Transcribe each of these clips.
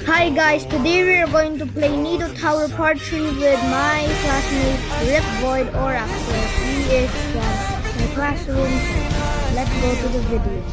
Hi guys, today we are going to play Nido Tower Part 3 with my classmate Rip Void or Axel. He is from my classroom, so let's go to the video.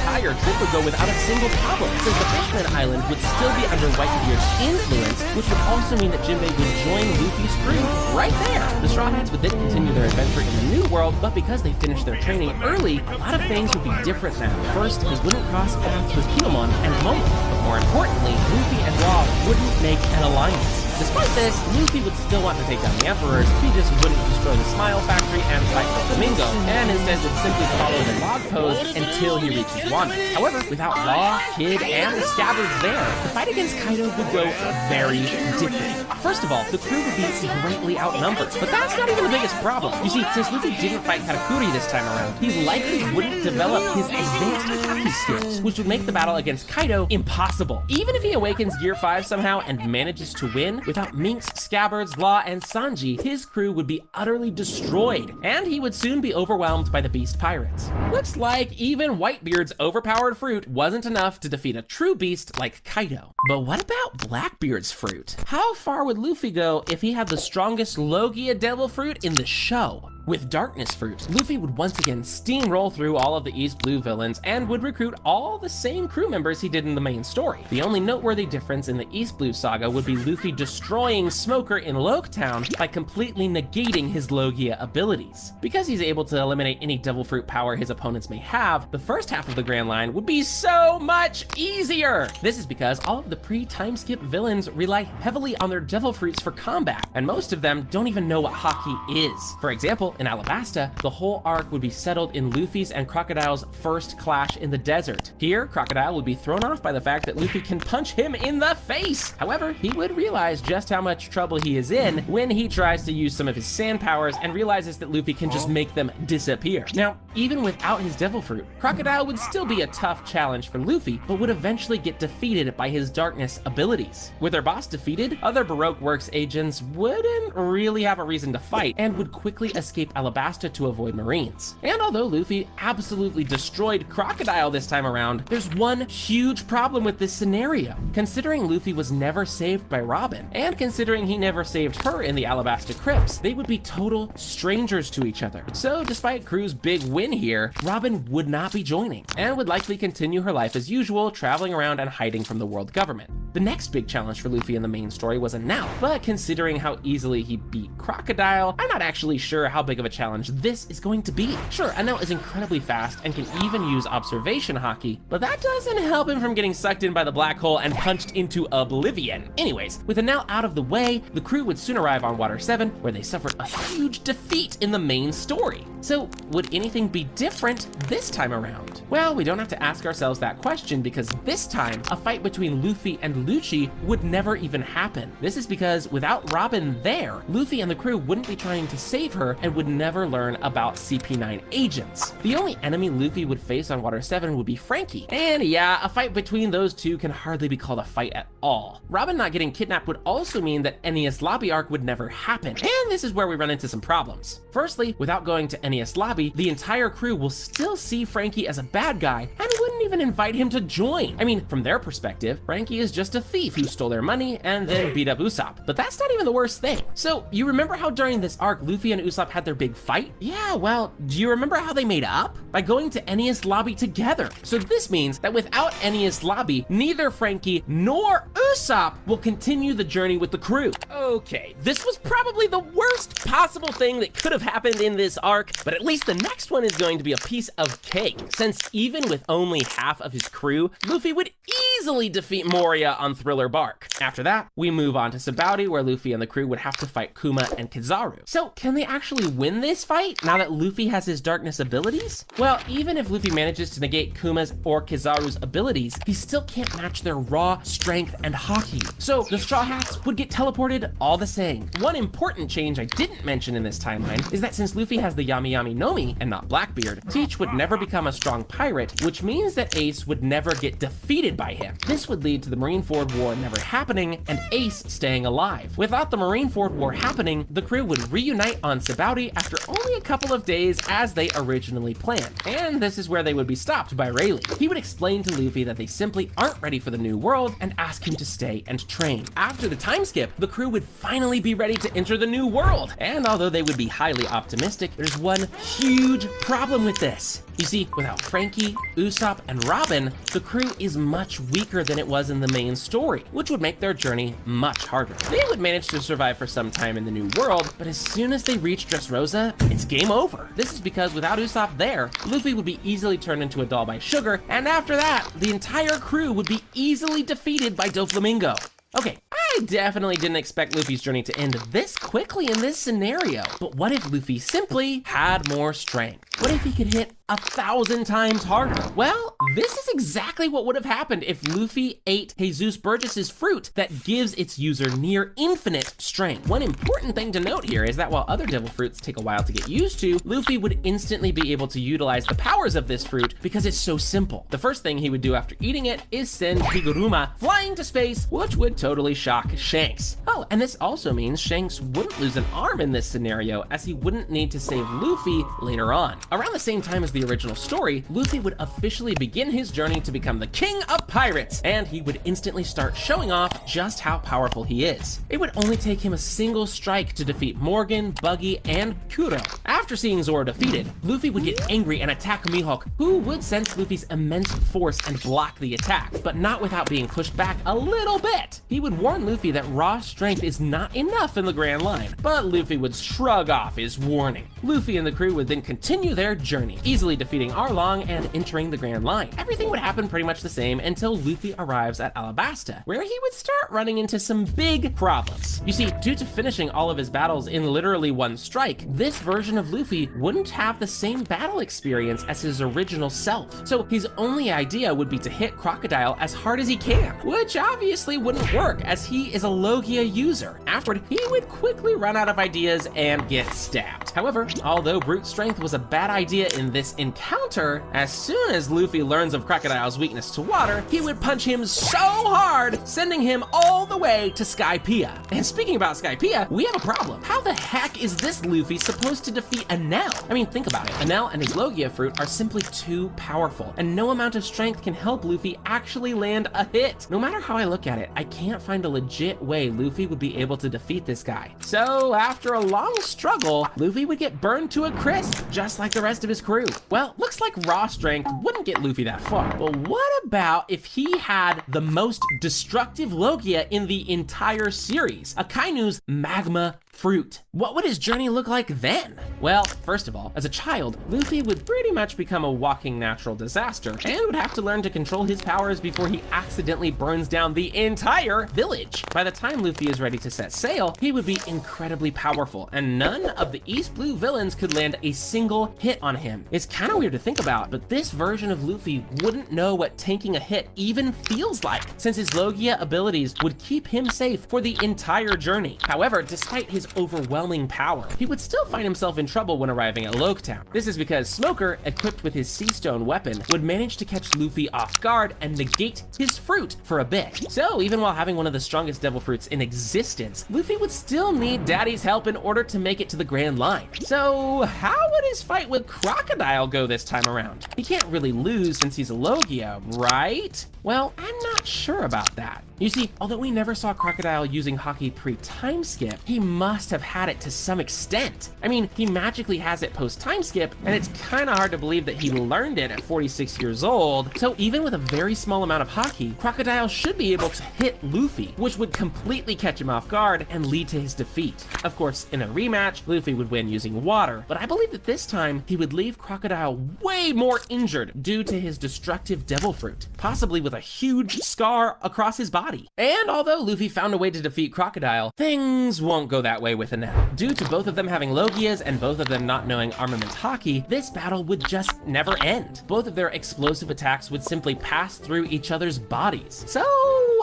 The entire trip would go without a single problem, since the Fishman Island would still be under Whitebeard's influence, which would also mean that Jinbei would join Luffy's crew right there. The Straw Hats would then continue their adventure in the New World, but because they finished their training early, a lot of things would be different now. First, they wouldn't cross paths with Kinemon and Momo, but more importantly, Luffy and Law wouldn't make an alliance. Despite this, Luffy would still want to take down the Emperors. He just wouldn't destroy the Smile Factory and fight the Flamingo, and instead would simply follow the log pose until he reaches Wanda. However, without Law, Kid, and the Scabbards there, the fight against Kaido would go very different. First of all, the crew would be greatly outnumbered, but that's not even the biggest problem. You see, since Luffy didn't fight Katakuri this time around, he likely wouldn't develop his advanced haki skills, which would make the battle against Kaido impossible. Even if he awakens Gear 5 somehow and manages to win, without Minks, Scabbards, Law, and Sanji, his crew would be utterly destroyed, and he would soon be overwhelmed by the Beast Pirates. Looks like even Whitebeard's overpowered fruit wasn't enough to defeat a true beast like Kaido. But what about Blackbeard's fruit? How far would Luffy go if he had the strongest Logia Devil Fruit in the show? With Darkness Fruit, Luffy would once again steamroll through all of the East Blue villains and would recruit all the same crew members he did in the main story. The only noteworthy difference in the East Blue saga would be Luffy destroying Smoker in Loketown by completely negating his Logia abilities. Because he's able to eliminate any Devil Fruit power his opponents may have, the first half of the Grand Line would be so much easier! This is because all of the pre-time skip villains rely heavily on their Devil Fruits for combat, and most of them don't even know what Haki is. For example, in Alabasta, the whole arc would be settled in Luffy's and Crocodile's first clash in the desert. Here, Crocodile would be thrown off by the fact that Luffy can punch him in the face. However, he would realize just how much trouble he is in when he tries to use some of his sand powers and realizes that Luffy can just make them disappear. Now, even without his Devil Fruit, Crocodile would still be a tough challenge for Luffy, but would eventually get defeated by his darkness abilities. With their boss defeated, other Baroque Works agents wouldn't really have a reason to fight and would quickly escape Alabasta to avoid Marines. And although Luffy absolutely destroyed Crocodile this time around, there's one huge problem with this scenario. Considering Luffy was never saved by Robin, and considering he never saved her in the Alabasta crypts, they would be total strangers to each other. So despite Crew's big win here, Robin would not be joining, and would likely continue her life as usual, traveling around and hiding from the world government. The next big challenge for Luffy in the main story was Enel, but considering how easily he beat Crocodile, I'm not actually sure how big of a challenge this is going to be. Sure, Enel is incredibly fast and can even use observation haki, but that doesn't help him from getting sucked in by the black hole and punched into oblivion. Anyways, with Enel out of the way, the crew would soon arrive on Water 7, where they suffered a huge defeat in the main story. So, would anything be different this time around? Well, we don't have to ask ourselves that question, because this time, a fight between Luffy and Lucci would never even happen. This is because without Robin there, Luffy and the crew wouldn't be trying to save her and would never learn about CP9 agents. The only enemy Luffy would face on Water 7 would be Frankie. And yeah, a fight between those two can hardly be called a fight at all. Robin not getting kidnapped would also mean that Enies Lobby arc would never happen. And this is where we run into some problems. Firstly, without going to Enies Lobby, the entire crew will still see Frankie as a bad guy and wouldn't even invite him to join. I mean, from their perspective, Frankie is just a thief who stole their money and then beat up Usopp. But that's not even the worst thing. So, you remember how during this arc, Luffy and Usopp had their big fight? Yeah, well, do you remember how they made up? By going to Enies Lobby together. So this means that without Enies Lobby, neither Frankie nor Usopp will continue the journey with the crew. Okay, this was probably the worst possible thing that could have happened in this arc, but at least the next one is going to be a piece of cake, since even with only half of his crew, Luffy would easily defeat Moria on Thriller Bark. After that, we move on to Sabaody, where Luffy and the crew would have to fight Kuma and Kizaru. So, can they actually win this fight now that Luffy has his darkness abilities? Well, even if Luffy manages to negate Kuma's or Kizaru's abilities, he still can't match their raw strength and haki. So, the Straw Hats would get teleported all the same. One important change I didn't mention in this timeline is that since Luffy has the Yami Yami no Mi and not Blackbeard, Teach would never become a strong pirate, which means that Ace would never get defeated by him. time. This would lead to the Marineford War never happening and Ace staying alive. Without the Marineford War happening, the crew would reunite on Sabaody after only a couple of days as they originally planned. And this is where they would be stopped by Rayleigh. He would explain to Luffy that they simply aren't ready for the new world and ask him to stay and train. After the time skip, the crew would finally be ready to enter the new world. And although they would be highly optimistic, there's one huge problem with this. You see, without Frankie, Usopp, and Robin, the crew is much weaker than it was in the main story, which would make their journey much harder. They would manage to survive for some time in the new world, but as soon as they reach Dressrosa, it's game over. This is because without Usopp there, Luffy would be easily turned into a doll by Sugar, and after that, the entire crew would be easily defeated by Doflamingo. Okay, I definitely didn't expect Luffy's journey to end this quickly in this scenario, but what if Luffy simply had more strength? What if he could hit 1,000 times harder? Well, this is exactly what would have happened if Luffy ate Jesus Burgess's fruit that gives its user near infinite strength. One important thing to note here is that while other devil fruits take a while to get used to, Luffy would instantly be able to utilize the powers of this fruit because it's so simple. The first thing he would do after eating it is send Higuruma flying to space, which would totally shock Shanks. Oh, and this also means Shanks wouldn't lose an arm in this scenario, as he wouldn't need to save Luffy later on. Around the same time as the original story, Luffy would officially begin his journey to become the king of pirates, and he would instantly start showing off just how powerful he is. It would only take him a single strike to defeat Morgan, Buggy, and Kuro. After seeing Zoro defeated, Luffy would get angry and attack Mihawk, who would sense Luffy's immense force and block the attack, but not without being pushed back a little bit. He would warn Luffy that raw strength is not enough in the Grand Line, but Luffy would shrug off his warning. Luffy and the crew would then continue their journey, easily defeating Arlong and entering the Grand Line. Everything would happen pretty much the same until Luffy arrives at Alabasta, where he would start running into some big problems. You see, due to finishing all of his battles in literally one strike, this version of Luffy wouldn't have the same battle experience as his original self. So his only idea would be to hit Crocodile as hard as he can, which obviously wouldn't work as he is a Logia user. Afterward, he would quickly run out of ideas and get stabbed. However, although brute strength was a bad idea in this encounter, as soon as Luffy learns of Crocodile's weakness to water, he would punch him so hard, sending him all the way to Skypiea. And speaking about Skypiea, we have a problem. How the heck is this Luffy supposed to defeat Enel? I mean, think about it. Enel and his Logia fruit are simply too powerful, and no amount of strength can help Luffy actually land a hit. No matter how I look at it, I can't find a legit way Luffy would be able to defeat this guy. So after a long struggle, Luffy would get burned to a crisp, just like the rest of his crew. Well, looks like raw strength wouldn't get Luffy that far. But what about if he had the most destructive Logia in the entire series? Akainu's magma fruit. What would his journey look like then? Well, first of all, as a child, Luffy would pretty much become a walking natural disaster and would have to learn to control his powers before he accidentally burns down the entire village. By the time Luffy is ready to set sail, he would be incredibly powerful, and none of the East Blue villains could land a single hit on him. It's kind of weird to think about, but this version of Luffy wouldn't know what tanking a hit even feels like, since his Logia abilities would keep him safe for the entire journey. However, despite his overwhelming power, he would still find himself in trouble when arriving at Loketown. This is because Smoker, equipped with his Sea Stone weapon, would manage to catch Luffy off guard and negate his fruit for a bit. So even while having one of the strongest devil fruits in existence, Luffy would still need Daddy's help in order to make it to the Grand Line. So how would his fight with Crocodile go this time around? He can't really lose since he's a Logia, right? Well, I'm not sure about that. You see, although we never saw Crocodile using Haki pre-time skip, he must have had it to some extent. I mean, he magically has it post-time skip, and it's kind of hard to believe that he learned it at 46 years old. So even with a very small amount of Haki, Crocodile should be able to hit Luffy, which would completely catch him off guard and lead to his defeat. Of course, in a rematch, Luffy would win using water, but I believe that this time he would leave Crocodile way more injured due to his destructive devil fruit, possibly with a huge scar across his body. And although Luffy found a way to defeat Crocodile, things won't go that way with Enel. Due to both of them having Logias and both of them not knowing armament Haki, this battle would just never end. Both of their explosive attacks would simply pass through each other's bodies. So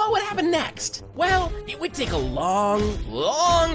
what would happen next? Well, it would take a long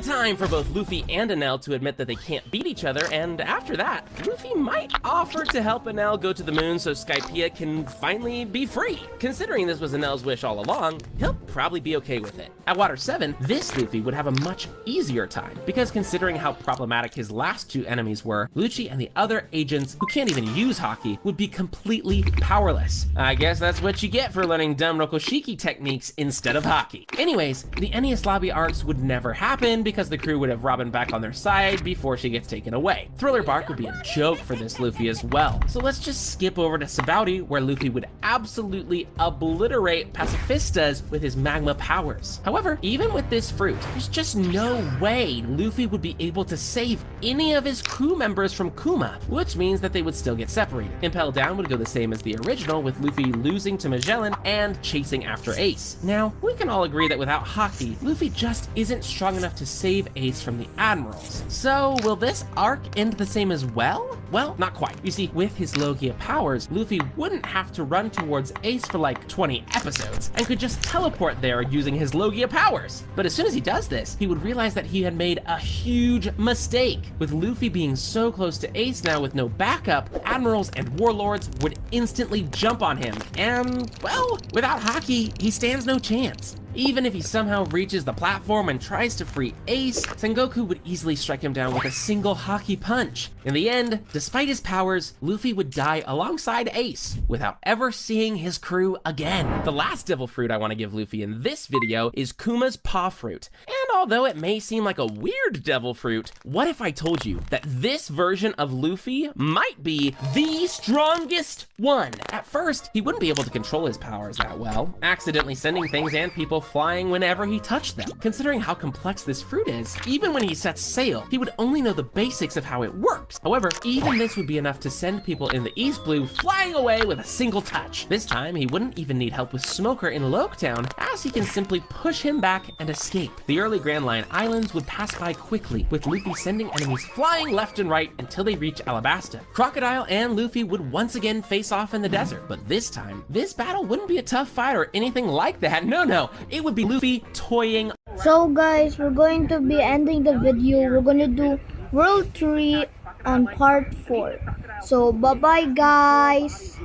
time for both Luffy and Enel to admit that they can't beat each other, and after that, Luffy might offer to help Enel go to the moon so Skypiea can finally be free. Considering this was Enel's wish all along, he'll probably be okay with it. At Water 7, this Luffy would have a much easier time, because considering how problematic his last two enemies were, Lucci and the other agents who can't even use Haki would be completely powerless. I guess that's what you get for learning dumb Rokoshiki techniques instead of Haki. Anyways, the Enies Lobby arcs would never happen because the crew would have Robin back on their side before she gets taken away. Thriller Bark would be a joke for this Luffy as well. So let's just skip over to Sabaody, where Luffy would absolutely obliterate Pacifistas with his magma powers. However, even with this fruit, there's just no way Luffy would be able to save any of his crew members from Kuma, which means that they would still get separated. Impel Down would go the same as the original, with Luffy losing to Magellan and chasing after Ace. Now, we can all agree that without Haki, Luffy just isn't strong enough to save Ace from the Admirals. So, will this arc end the same as well? Well, not quite. You see, with his Logia powers, Luffy wouldn't have to run towards Ace for like 20 episodes, and could just teleport there using his Logia powers. But as soon as he does this, he would realize that he had made a huge mistake. With Luffy being so close to Ace now with no backup, Admirals and Warlords would instantly jump on him, and, well, without Haki, he stands no chance. Even if he somehow reaches the platform and tries to free Ace, Sengoku would easily strike him down with a single Haki punch. In the end, despite his powers, Luffy would die alongside Ace, without ever seeing his crew again. The last devil fruit I want to give Luffy in this video is Kuma's Paw Fruit. And although it may seem like a weird devil fruit, what if I told you that this version of Luffy might be the strongest one? At first, he wouldn't be able to control his powers that well, accidentally sending things and people flying whenever he touched them. Considering how complex this fruit is, even when he sets sail, he would only know the basics of how it works. However, even this would be enough to send people in the East Blue flying away with a single touch. This time, he wouldn't even need help with Smoker in Loketown, as he can simply push him back and escape. The early Grand Line Islands would pass by quickly, with Luffy sending enemies flying left and right until they reach Alabasta. Crocodile and Luffy would once again face off in the desert, but this time, this battle wouldn't be a tough fight or anything like that. No, it would be Luffy toying. So guys, we're going to be ending the video. We're going to do World 3 on part 4. So bye bye guys.